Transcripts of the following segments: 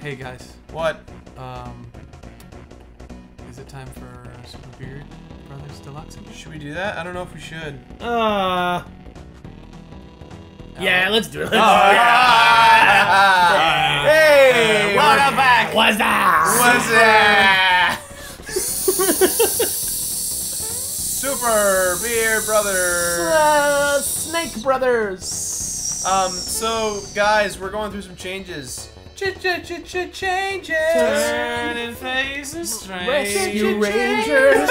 Hey guys, What? is it time for Super Beard Brothers Deluxe? Should we do that? I don't know if we should. Yeah, let's do it. Hey! Welcome back. What's that? Super Beard Brothers. Snake Brothers. So guys, we're going through some changes. Changes. Turning faces strange. Rescue Rangers.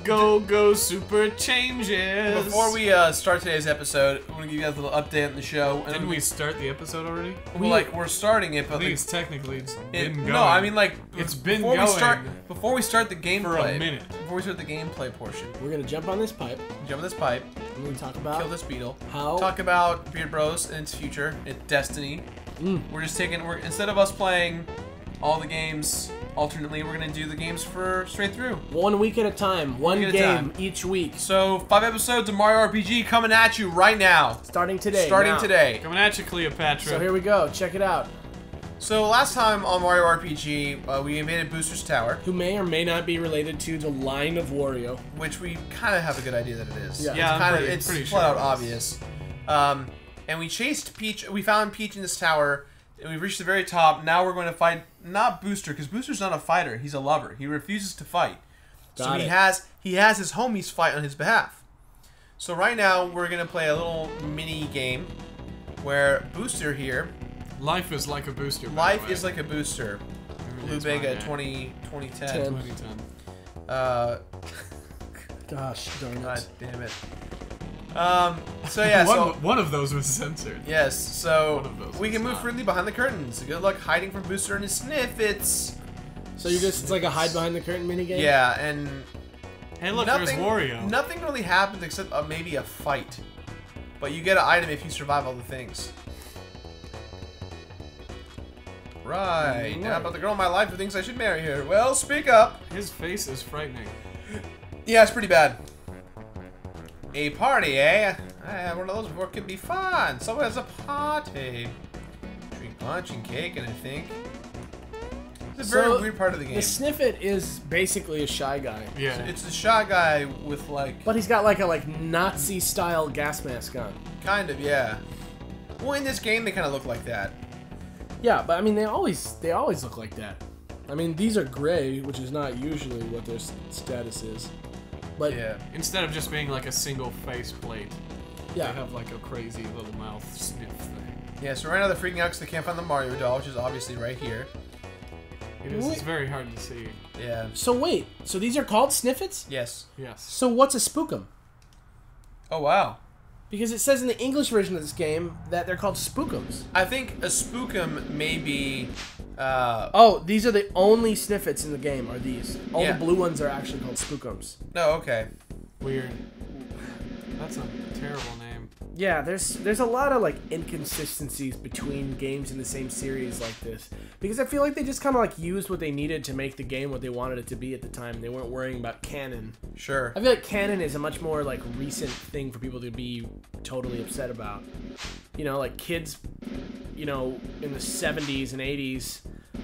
Go super changes. Before we start today's episode, I want to give you guys a little update on the show. And Didn't we start the episode already? we're starting it, I but think like, it's technically been going. no, I mean like It's been before going we start before we start the gameplay. for a minute. Before we start the gameplay portion, We're gonna jump on this pipe. jump in this pipe, And we're gonna talk about kill this beetle, how. talk about Beard Bros and its future, its destiny. We're just taking instead of us playing all the games alternately, we're gonna do the games for straight through. 1 week at a time. One week at a game time. each week. So 5 episodes of Mario RPG coming at you right now. Starting today. Starting now. today. Coming at you, Cleopatra. So here we go. Check it out. So last time on Mario RPG, we invaded Booster's Tower, Who may or may not be related to the line of Wario. which we kind of have a good idea that it is. Yeah. Yeah, I'm it's pretty flat sure out it is. obvious. And we chased Peach. We found Peach in this tower, and we've reached the very top. Now we're going to fight not Booster, because Booster's not a fighter. He's a lover. He refuses to fight. So Got he it. has his homies fight on his behalf. So right now we're gonna play a little mini game where Booster here. Life is like a booster. by the Life way. is like a booster. Blue is Bega my 2010. 2010. Gosh darn it. God damn it. So yeah, One of those was censored. yes, so One of those we is can move not. freely behind the curtains. Good luck hiding from Booster and his Sniffits. So it's like a hide behind the curtain minigame? Yeah, and Hey, look, nothing, there's Wario. nothing really happens except maybe a fight. But you get an item if you survive all the things. Right, now about the girl in my life who thinks I should marry her. Well, speak up. His face is frightening. Yeah, it's pretty bad. A party, eh? I had one of those before. It could be fun. Someone has a party. Drink punch and cake, and I think it's a very So, weird part of the game. The Sniffit is basically a shy guy. Yeah. It's a shy guy with like, But he's got like a Nazi style gas mask on. kind of, yeah. Well, in this game, they kind of look like that. Yeah, but I mean they always look like that. I mean these are gray, which is not usually what their status is. But Yeah. Instead of just being like a single face plate, yeah. they have like a crazy little mouth sniff thing. Yeah. So right now they're freaking out because they can't find the Mario doll, which is obviously right here. It is. It's very hard to see. Yeah. So wait, so these are called Sniffits? Yes. Yes. So what's a spookum? Oh wow. Because it says in the English version of this game that they're called spookums. I think a spookum may be. Oh, these are the only Sniffits in the game, are these. All Yeah. the blue ones are actually called spookums. No. Okay. Weird. That's a terrible name. Yeah, there's a lot of like inconsistencies between games in the same series like this. Because I feel like they just kind of like used what they needed to make the game what they wanted it to be at the time. They weren't worrying about canon. Sure. I feel like canon is a much more like recent thing for people to be totally upset about. You know, like kids, you know, in the 70s and 80s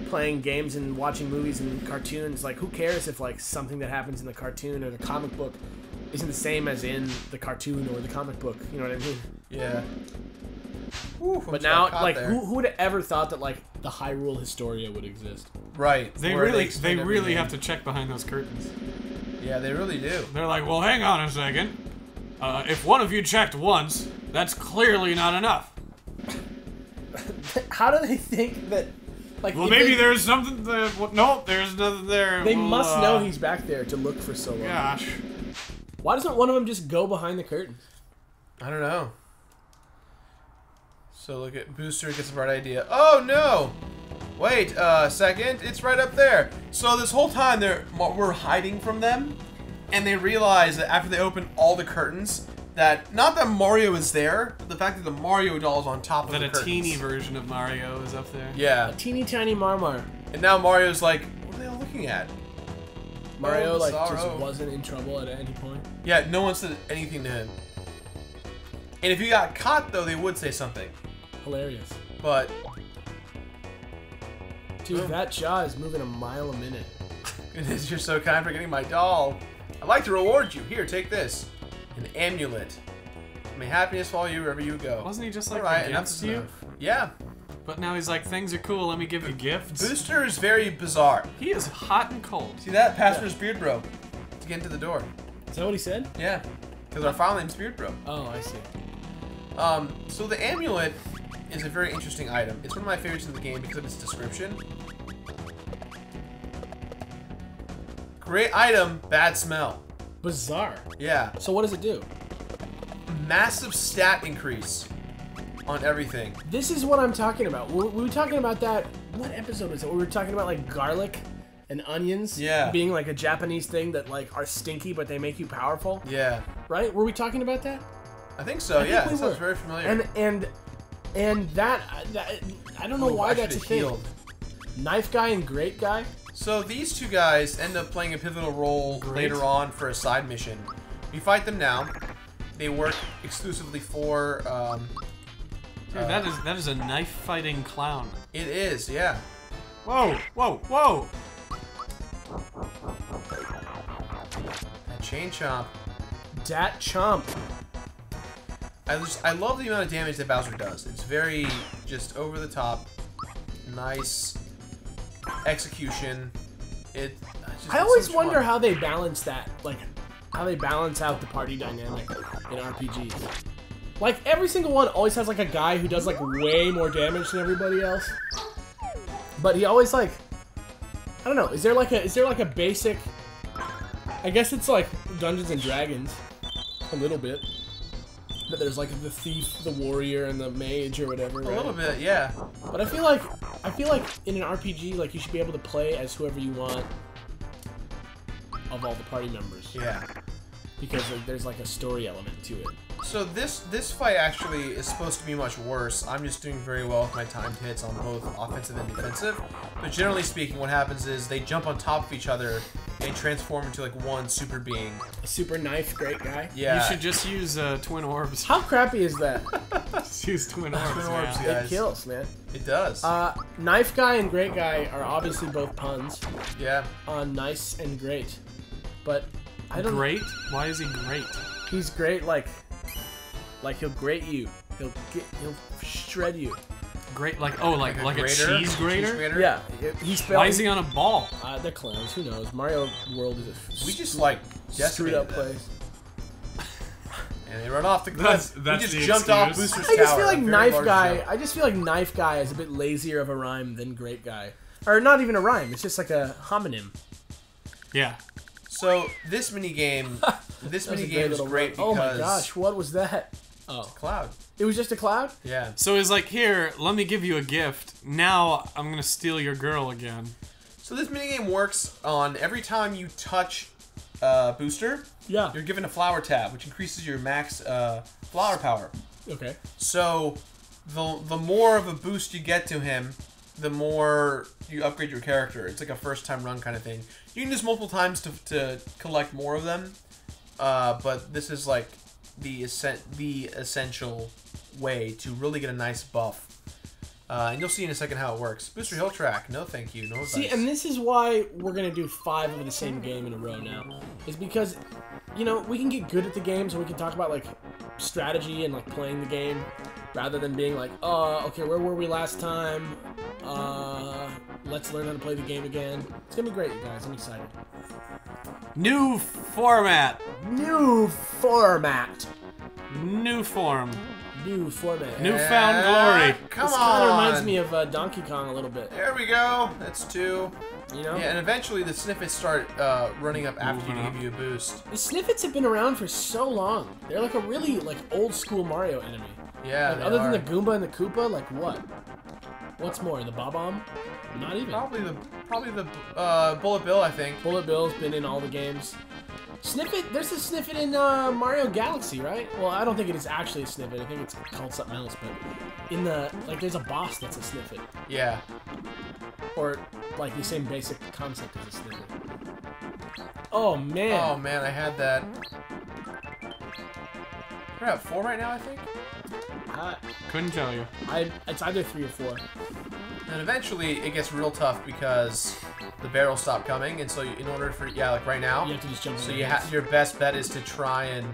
playing games and watching movies and cartoons. Like, who cares if like something that happens in the cartoon or the comic book isn't the same as in the cartoon or the comic book? You know what I mean? Yeah. Whew, But almost now, got caught like, there. who would have ever thought that like the Hyrule Historia would exist? Right. They where really explain everything. have to check behind those curtains. Yeah, they really do. They're like, well, hang on a second. If one of you checked once, that's clearly not enough. How do they think that? Like, Well, if maybe they, there's something there. Well, no, there's nothing there. they Well, must know he's back there to look for so long. Gosh. Why doesn't one of them just go behind the curtains? I don't know. So look at Booster gets a bright idea. Oh no! Wait a second, it's right up there. So this whole time we're hiding from them, and they realize that after they open all the curtains, that not that Mario is there, but the fact that the Mario doll is on top of That the a curtains. teeny version of Mario is up there. Yeah, Teeny tiny Marmar. and now Mario's like, what are they all looking at? Mario Oh, like sorrow. just wasn't in trouble at any point. Yeah, no one said anything to him. And if you got caught, though, they would say something. Hilarious. But Dude, that jaw is moving a mile a minute. Goodness, you're so kind for getting my doll. I'd like to reward you. Here, take this. An amulet. May happiness follow you wherever you go. Wasn't he just like Alright, against you? Yeah. But now he's like, things are cool, let me give you gifts. Booster is very bizarre. He is hot and cold. See that? Pastor's Beard Bro. To get into the door. Is that what he said? Yeah. Because our file name's Beard Bro. Oh, I see. So the amulet is a very interesting item. It's one of my favorites in the game because of its description. Great item, bad smell. Bizarre. Yeah. So what does it do? Massive stat increase on everything. This is what I'm talking about. We were talking about that. What episode was it? We were talking about like garlic and onions. Yeah. Being like a Japanese thing that like are stinky, but they make you powerful. Yeah. Right? Were we talking about that? I think so, I think yeah. we It sounds were. very familiar. And that I don't know Ooh, why I that's a should've thing. healed. Knife guy and great guy. So these two guys end up playing a pivotal role later on for a side mission. You fight them now. They work exclusively for. Dude, that is a knife fighting clown. It is, yeah. Whoa, whoa, whoa! That chain chomp. Dat chomp. I love the amount of damage that Bowser does. It's very just over the top, nice execution. I always wonder how they balance that, like how they balance out the party dynamic in RPGs. Like every single one always has like a guy who does like way more damage than everybody else, but he always like, I don't know. Is there like a basic? I guess it's like Dungeons and Dragons, a little bit. But there's like the thief, the warrior, and the mage or whatever. A right? little bit, yeah. But I feel like in an RPG, like you should be able to play as whoever you want of all the party members. Yeah. Because there's like a story element to it. So this fight actually is supposed to be much worse. I'm just doing very well with my timed hits on both offensive and defensive. But generally speaking, what happens is they jump on top of each other and transform into like one super being. A super knife, great guy. Yeah. You should just use twin orbs. How crappy is that? Just use twin orbs, Twin man. orbs, yeah. It Guys. kills, man. It does. Knife guy and great guy are obviously both puns Yeah. on nice and great. But I don't. Great? Why is he great? He's great, like he'll grate you. He'll shred you. Great, like a grater? cheese grater? Yeah, he's spelled. Why is he on a ball? They're clowns. Who knows? Mario World is a We just like screwed up decimated them. place. And they run off the cliff. That's we just the jumped off excuse. Booster's I just tower. feel like a very knife large guy. jump. I just feel like knife guy is a bit lazier of a rhyme than great guy, or not even a rhyme. It's just like a homonym. Yeah. So this mini game, That was a is little great rhyme. because Oh my gosh, what was that? Oh, cloud. it was just a cloud. Yeah. So he's like, here, let me give you a gift. Now I'm gonna steal your girl again. So this minigame works on every time you touch Booster, Yeah. you're given a flower tab, which increases your max flower power. Okay. So the more of a boost you get to him, the more you upgrade your character. It's like a first time run kind of thing. You can use multiple times to collect more of them, but this is like the essential way to really get a nice buff. And you'll see in a second how it works. Booster Hill Track, no thank you, no advice. See, and this is why we're gonna do 5 of the same game in a row now. Is because, you know, we can get good at the games and we can talk about like strategy and like playing the game, rather than being like, okay, where were we last time? Let's learn how to play the game again. It's gonna be great, you guys. I'm excited. New format. New format. New form. New format. Newfound glory. Come This on. kind of reminds me of Donkey Kong a little bit. There we go. That's 2. You know? Yeah, and eventually the snippets start running up after you to Moving give you a boost. The Sniffets have been around for so long. They're like a really like old school Mario enemy. Yeah, Like, they other are. than the Goomba and the Koopa, like what? What's more, the Bob-omb? Not even. Probably the Bullet Bill, I think. Bullet Bill's been in all the games. Sniffet, there's a Sniffet in Mario Galaxy, right? Well, I don't think it is actually a Sniffet. I think it's called something else, but in the, like, there's a boss that's a Sniffet. Yeah. Or, like, the same basic concept as a Sniffet. Oh, man. Oh man, I had that. We're at 4 right now, I think. Couldn't tell you. It's either 3 or 4. And eventually it gets real tough because the barrels stop coming, and so in order for like right now, You have to just jump. so on you the your best bet is to try and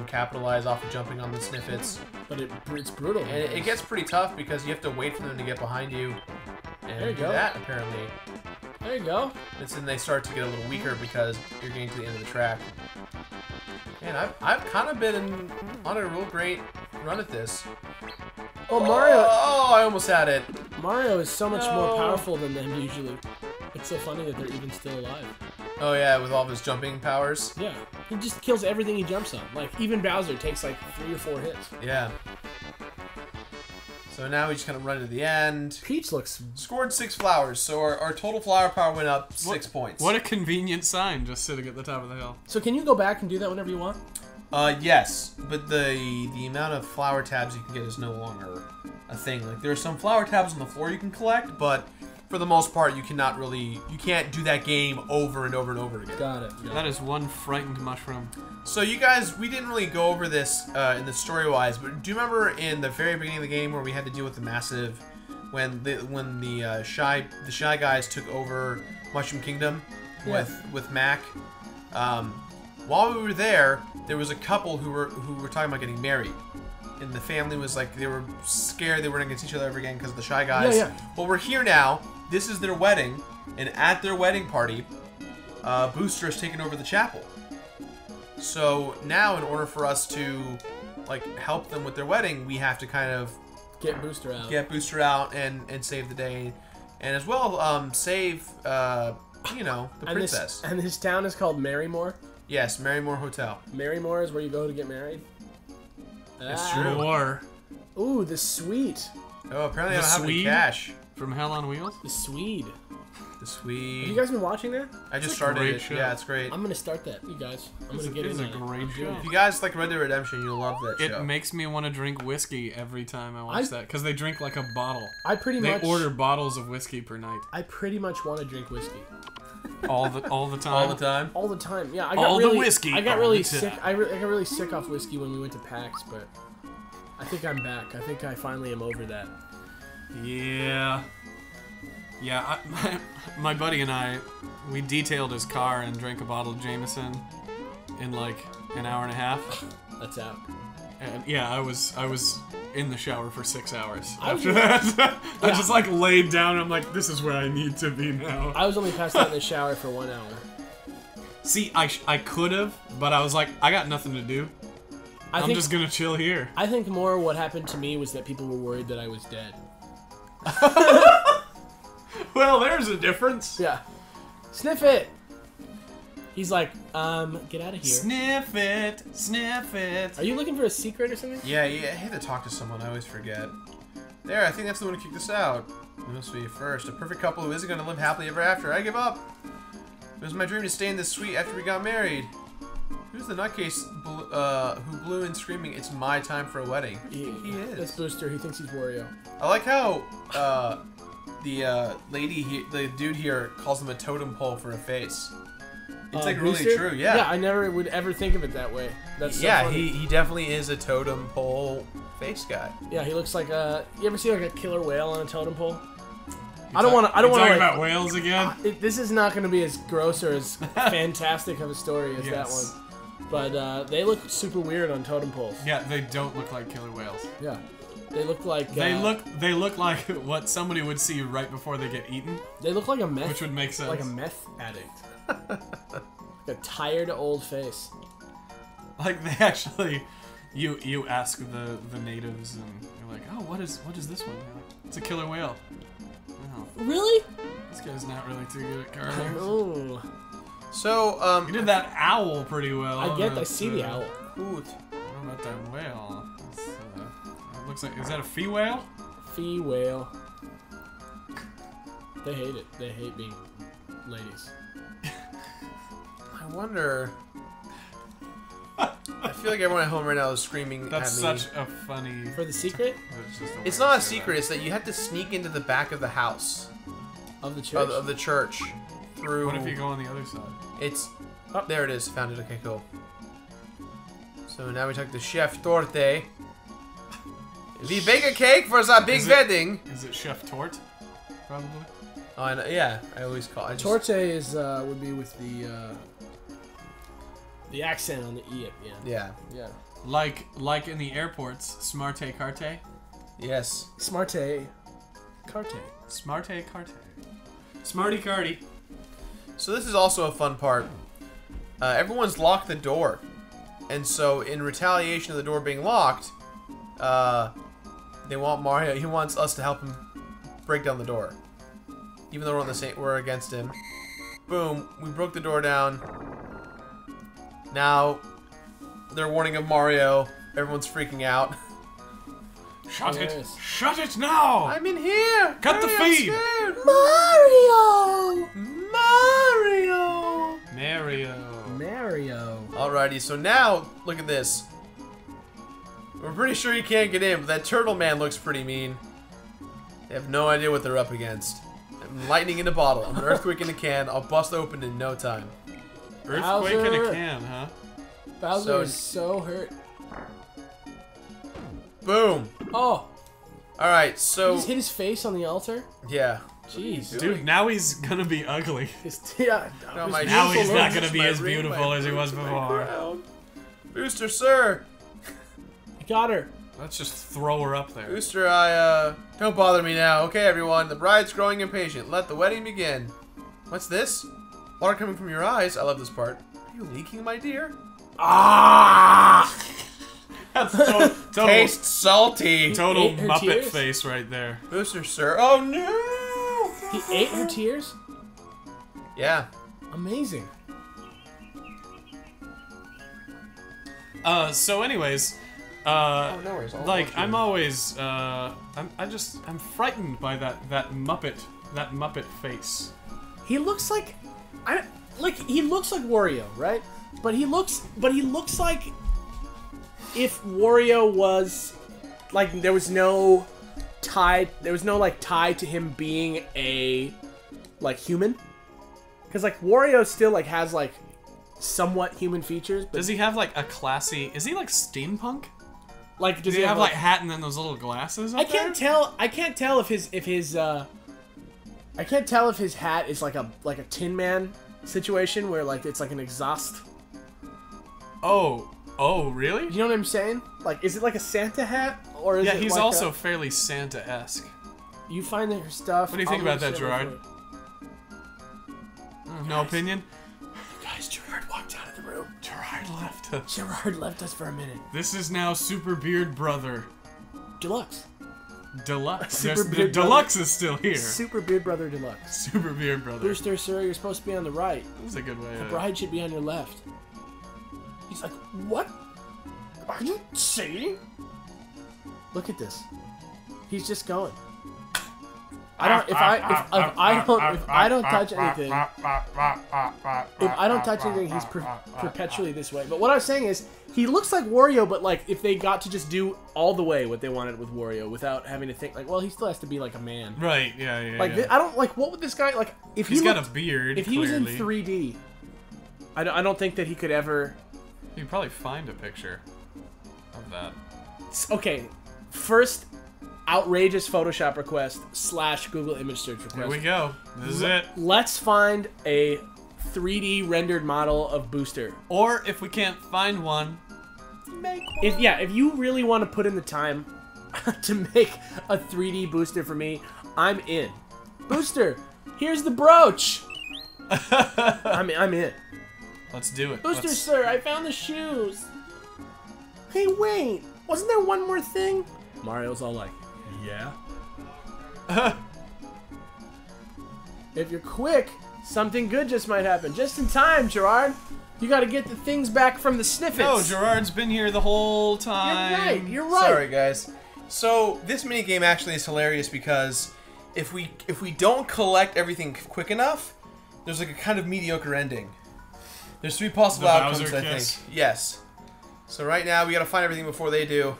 capitalize off of jumping on the sniffets. But it's brutal. And it gets pretty tough because you have to wait for them to get behind you and There you do go. that apparently. There you go. And then they start to get a little weaker because you're getting to the end of the track. And I've kind of been on a real great run at this. Oh, Mario! Oh, I almost had it. Mario is so much more No. powerful than them usually. It's so funny that they're even still alive. Oh yeah, with all of his jumping powers. Yeah, he just kills everything he jumps on. Like, even Bowser takes like 3 or 4 hits. Yeah. So now we just kind of run to the end. Peach looks... Scored 6 flowers, so our total flower power went up 6 points. What a convenient sign, just sitting at the top of the hill. So can you go back and do that whenever you want? Yes, but the amount of flower tabs you can get is no longer a thing. Like, there are some flower tabs on the floor you can collect, but for the most part, you can't do that game over and over and over again. Got it. That is one frightened mushroom. So you guys, we didn't really go over this in the story-wise, but do you remember in the very beginning of the game where we had to deal with the massive, when the shy guys took over Mushroom Kingdom with Mac? While we were there was a couple who were talking about getting married. And the family was like, they were scared they weren't going to see each other ever again because of the Shy Guys. Yeah. Well, we're here now. This is their wedding. And at their wedding party, Booster has taken over the chapel. So now, in order for us to like help them with their wedding, we have to kind of Get Booster out. get Booster out and save the day. And as well, save, the princess. And this town is called Marrymore. Yes, Marrymore Hotel. Marrymore is where you go to get married. That's true. Or Ooh, the Sweet. Oh, apparently I The don't have any Swede? cash. from Hell on Wheels. The Swede. The Swede. Have you guys been watching that? I just It's a started great it. show. Yeah, it's great. I'm gonna start that, you guys. I'm It's gonna get a in on it. great I'm doing show. If you guys like Red Dead Redemption, you'll love that It show. makes me want to drink whiskey every time I watch I- that because they drink like a bottle. I pretty They much order bottles of whiskey per night, I pretty much want to drink whiskey all the time. All the time. all the time. Yeah, I All got the really, whiskey, I got all really the sick. time. I got really sick off whiskey when we went to PAX, but I think I'm back. I think I finally am over that. Yeah. Yeah, my buddy and I, we detailed his car and drank a bottle of Jameson in like an hour and a half. That's out. And yeah, I was in the shower for 6 hours I was- after that. I Yeah. just like laid down. I'm like, this is where I need to be now. I was only passed out in the shower for 1 hour. See, I could have, but I was like, I got nothing to do. I'm think just gonna chill here. I think more what happened to me was that people were worried that I was dead. Well, there's a difference. Yeah. Sniff it. He's like, get out of here. Sniff it, sniff it. Are you looking for a secret or something? Yeah, I had to talk to someone. I always forget. There, I think that's the one who kicked us out. It must be first. A perfect couple who isn't going to live happily ever after. I give up. It was my dream to stay in this suite after we got married. Who's the nutcase who blew in screaming, "It's my time for a wedding"? He is. That's Booster. He thinks he's Wario. I like how the dude here calls him a totem pole for a face. It's like really Booster? true. Yeah. Yeah, I never would ever think of it that way. That's so Yeah, funny. he definitely is a totem pole face guy. Yeah, he looks like a. You ever see like a killer whale on a totem pole? I don't want to. I don't want talking to. about whales again. This is not going to be as gross or as fantastic of a story as Yes. that one. But they look super weird on totem poles. Yeah, they don't look like killer whales. Yeah, they look like. They look like what somebody would see right before they get eaten, They look like a meth. which would make sense. like a meth addict. Like a tired old face. Like they actually, you ask the natives and you're like, oh, what is this one? They're like, it's a killer whale. Oh, Really? this guy's not really too good at carving. Oh, So, You did that owl pretty well. I see the owl. Ooh, What about that whale? It looks like, is that a fee whale? Fee whale. They hate it. They hate being ladies. I wonder. I feel like everyone at home right now is screaming That's at me. such a funny. For the secret It's not a secret. It's that you have to sneak into the back of the house of the church. of the church through. What if you go on the other side? It's there. It is. Found it. Okay, cool. So now we talk to Chef Torte. We bake a cake for the big Is it- wedding. Is it Chef Tort? Probably. Oh, I know, yeah, I always call it. Torte is would be with the accent on the e at the end. Yeah. Yeah. Like in the airports, smarte carte. Yes. Smarte carte. Smarte carte. Smarty carty. So this is also a fun part. Everyone's locked the door, and so in retaliation of the door being locked, they want Mario. He wants us to help him break down the door, even though we're against him. Boom! We broke the door down. Now they're warning of Mario. Everyone's freaking out. Shut it! Yes. Shut it now! I'm in here. Cut the Hurry, I'm feed. scared. Mario! Mario. Mario. Alrighty, so now look at this. We're pretty sure he can't get in, but that turtle man looks pretty mean. They have no idea what they're up against. I'm lightning in a bottle. I'm an earthquake in a can. I'll bust open in no time. Earthquake in a Bowser. can, huh? Bowser So- is so hurt. Boom. Oh, Alright, he so just hit his face on the altar. yeah. Jeez. Dude, now he's gonna be ugly. Yeah. No, his my Now beautiful he's not looks. gonna be My as ring, beautiful my as he was boots, my before. crown. Booster, sir. You got her. Let's just throw her up there. Booster, don't bother me now. Okay, everyone. The bride's growing impatient. Let the wedding begin. What's this? Water coming from your eyes. I love this part. Are you leaking, my dear? Ah! That's total Tastes salty. total ate her Muppet tears? face right there. Booster, sir. Oh, no. He ate her tears? Yeah. Amazing. So anyways, Oh, no worries. I'll like watch I'm you. always I'm frightened by that Muppet face. He looks like he looks like Wario, right? But he looks like if Wario was like there was no tie to him being a like human. Cuz like Wario still like has like somewhat human features, but Does he have like a classy? Is he like steampunk? like Does he have like hat and then those little glasses? I can't tell if his I can't tell if his hat is like a Tin Man situation where like it's like an exhaust. Oh, really? You know what I'm saying? Like, is it like a Santa hat or is Yeah, it he's like also fairly Santa-esque. you find her stuff? What do you think I'll about that, share Gerard? with you. No opinion? Guys, Gerard walked out of the room. Gerard left us. Gerard left us for a minute. This is now Super Beard Brother Deluxe. Deluxe. Super There's- the Beard Brother. Deluxe is still here. Super Beard Brother Deluxe. Super Beard Brother. Booster, sir, you're supposed to be on the right. That's a good way. The bride should be on your left. He's like, what? Are you saying? Look at this. He's just going. I don't. If I don't touch anything, if I don't touch anything, he's perpetually this way. But what I was saying is, he looks like Wario, but like if they got to just do all the way what they wanted with Wario without having to think like, well, he still has to be like a man. Right? Yeah. Like yeah. I don't like what would this guy like if He's he got looked, a beard. if he was in clearly. 3D. I don't think that he could ever. You can probably find a picture of that. Okay, first outrageous Photoshop request / Google image search request. Here we go. This is it. Let's find a 3D rendered model of Booster. Or if we can't find one, make one. If you really want to put in the time to make a 3D Booster for me, I'm in. Booster, here's the brooch. I'm in. Let's do it. Booster, Let's- sir, I found the shoes. Hey, wait, wasn't there one more thing? Mario's all like, yeah. If you're quick, something good just might happen. Just in time, Gerard. You gotta get the things back from the sniffets. No, Gerard's been here the whole You're time. right, you're right. Sorry, guys. So this mini game actually is hilarious because if we don't collect everything quick enough, there's like a kind of mediocre ending. There's 3 possible The outcomes, Bowser I think. kiss? Yes. So right now we gotta find everything before they do.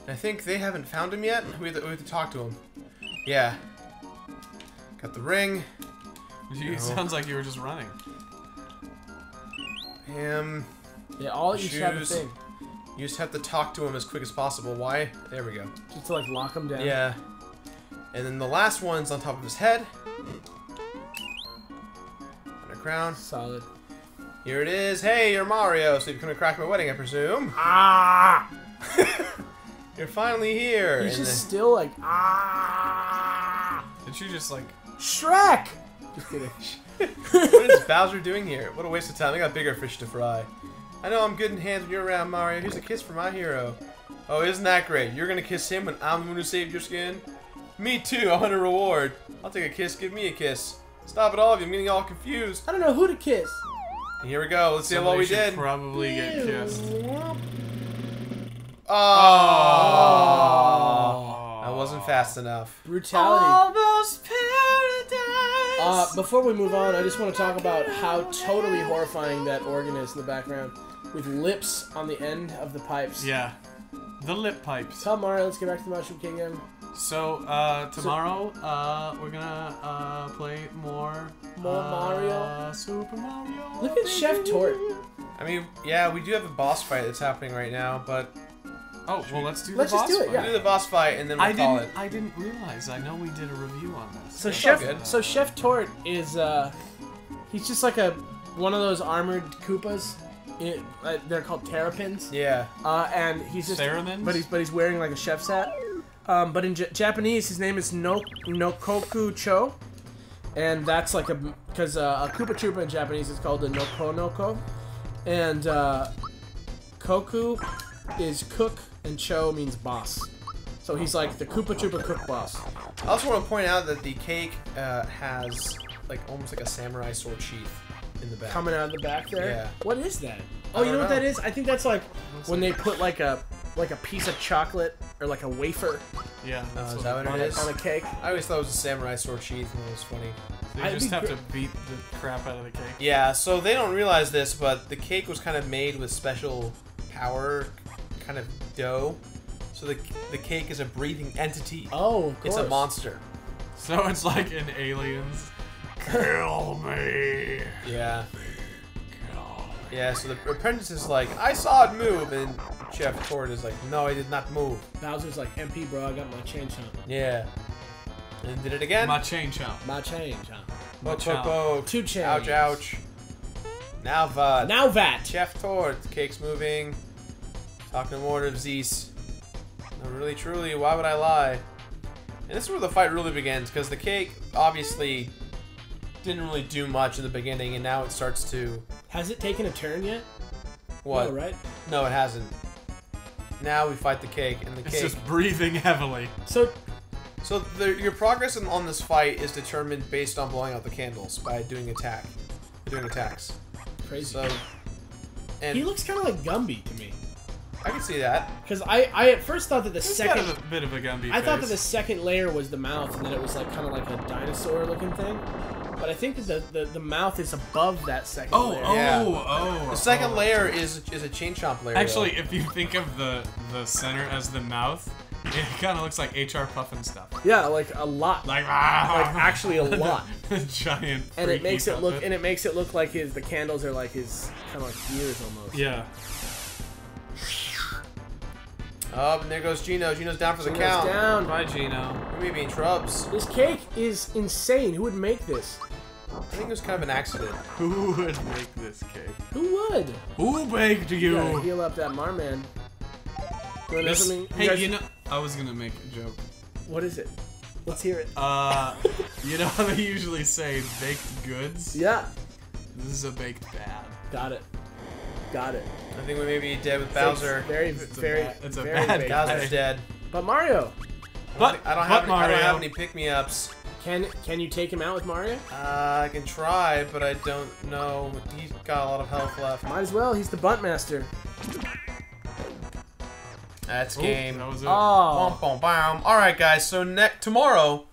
I think they haven't found him yet. We have to talk to him. Yeah. Got the ring. It sounds like you were just running. Him. Yeah, all each have a Shoes. thing. You just have to talk to him as quick as possible. Why? There we go. Just to like lock him down. Yeah. And then the last one's on top of his head. Under crown. Solid. Here it is. Hey, you're Mario. So you've come to crack my wedding, I presume. Ah! You're finally here. He's And just still like ah! Did you just like? Shrek. Just kidding. what is Bowser doing here? What a waste of time. I got bigger fish to fry. I know I'm good in hands when you're around, Mario. Here's a kiss for my hero. Oh, isn't that great? You're gonna kiss him when I'm the one who saved your skin? Me too. I want a reward. I'll take a kiss. Give me a kiss. Stop it, all of you. I'm getting all confused. I don't know who to kiss. And here we go. Let's see how well Somebody we should did. probably get kissed. Oh. That wasn't fast enough. Brutality. Almost paradise. Before we move on, I just want to talk about how totally horrifying that organ is in the background, with lips on the end of the pipes. Yeah, the lip pipes. Tell Mario, let's get back to the Mushroom Kingdom. So tomorrow we're gonna play more Mario. Super Mario. Look at Chef Tort. I mean, yeah, we do have a boss fight that's happening right now, but Oh well, let's do Let's the just boss do it, fight. yeah. we'll do the boss fight and then we'll call it. I didn't realize. I know we did a review on this. So It's all good. Chef Tort is he's just like one of those armored Koopas. They're called terrapins. Yeah. And he's just Theramins? but he's wearing like a chef's hat. But in Japanese, his name is Nokoku Cho, and that's like because a Koopa Troopa in Japanese is called a Nokonoko, and Koku is cook and Cho means boss. So he's like the Koopa Troopa cook boss. I also want to point out that the cake has like almost like a samurai sword sheath in the back. Coming out of the back there. Yeah. What is that? Oh, I you know don't what know. that is? I think that's like when they put like a piece of chocolate or like a wafer Yeah, that's is what that what on it a, is? on a cake. I always thought it was a samurai sword sheath, and it was funny. So you I'd just be have gr- to beat the crap out of the cake. Yeah, so they don't realize this, but the cake was kind of made with special power kind of dough. So the cake is a breathing entity. Oh, of course. It's a monster. So it's like in Aliens. Kill me. Yeah. Kill me. Yeah, so the apprentice is like, I saw it move, and Chef Tort is like, no, I did not move. Bowser's like, MP, bro, I got my chain chomp. Yeah. And did it again. My chain chomp. My chain chomp. Poke, chomp. poke, poke. 2 chains. Ouch, ouch. Now what? Now that. Chef Tort, the cake's moving. Talking more of Zeus. No, really, truly, why would I lie? And this is where the fight really begins, because the cake obviously didn't really do much in the beginning, and now it starts to... Has it taken a turn yet? What? No, right? No, it hasn't. Now we fight the cake, and the It's cake... just breathing heavily. So, So your progress on this fight is determined based on blowing out the candles by doing attacks. crazy. So, and He looks kind of like Gumby to me. I can see that. Because I at first thought that the It's second... got a bit of a Gumby I thought that the face. second layer was the mouth, and then it was like kind of like a dinosaur-looking thing. But I think that the mouth is above that second Oh, layer. Yeah. The second oh. layer is a chain chomp layer. Actually, though. if you think of the center as the mouth, it kind of looks like HR Puffin stuff. Yeah, like a lot. Like actually a lot. Giant. And it freaky makes it look, puppet. and it makes it look like the candles are like his kind of like ears almost. Yeah. Oh, and there goes Gino. Gino's down for the Gino's count. down. Bye, Gino. We may be in shrubs. This cake is insane. Who would make this? I think it was kind of an accident. Who would make this cake? Who would? Who baked You gotta you? heal up that Marman. You wanna know This, something? hey, guys- you know, I was gonna make a joke. What is it? Let's hear it. You know how they usually say baked goods? Yeah. This is a baked bad. Got it. Got it. I think we may be dead with Bowser. Very, It's a very, bad- it's a very bad big. guy. Bowser's dead. But Mario, But I don't but have Mario. any pick-me-ups. can you take him out with Mario? I can try, but I don't know. He's got a lot of health left. Might as well. He's the bunt master. That's Ooh, game. That was it. Oh. Bom, bom, bom. All right, guys. So tomorrow,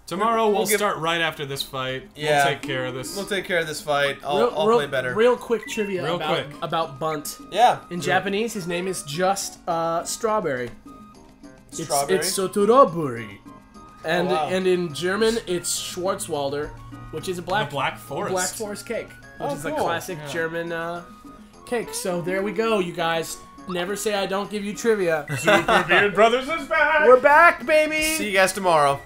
Tomorrow we'll give- start right after this fight. Yeah. We'll take care of this. we'll take care of this fight. I'll play better. Real quick trivia Real about, quick. about Bunt. Yeah. In Japanese, his name is just Strawberry. Strawberry. It's Sotoroburi. And Oh, wow. and in German, it's Schwarzwalder, which is a black Black Forest. Black Forest cake, which Oh, is a cool. classic Yeah. German cake. So there we go, you guys. Never say I don't give you trivia. Super Beard Brothers is back! We're back, baby! See you guys tomorrow.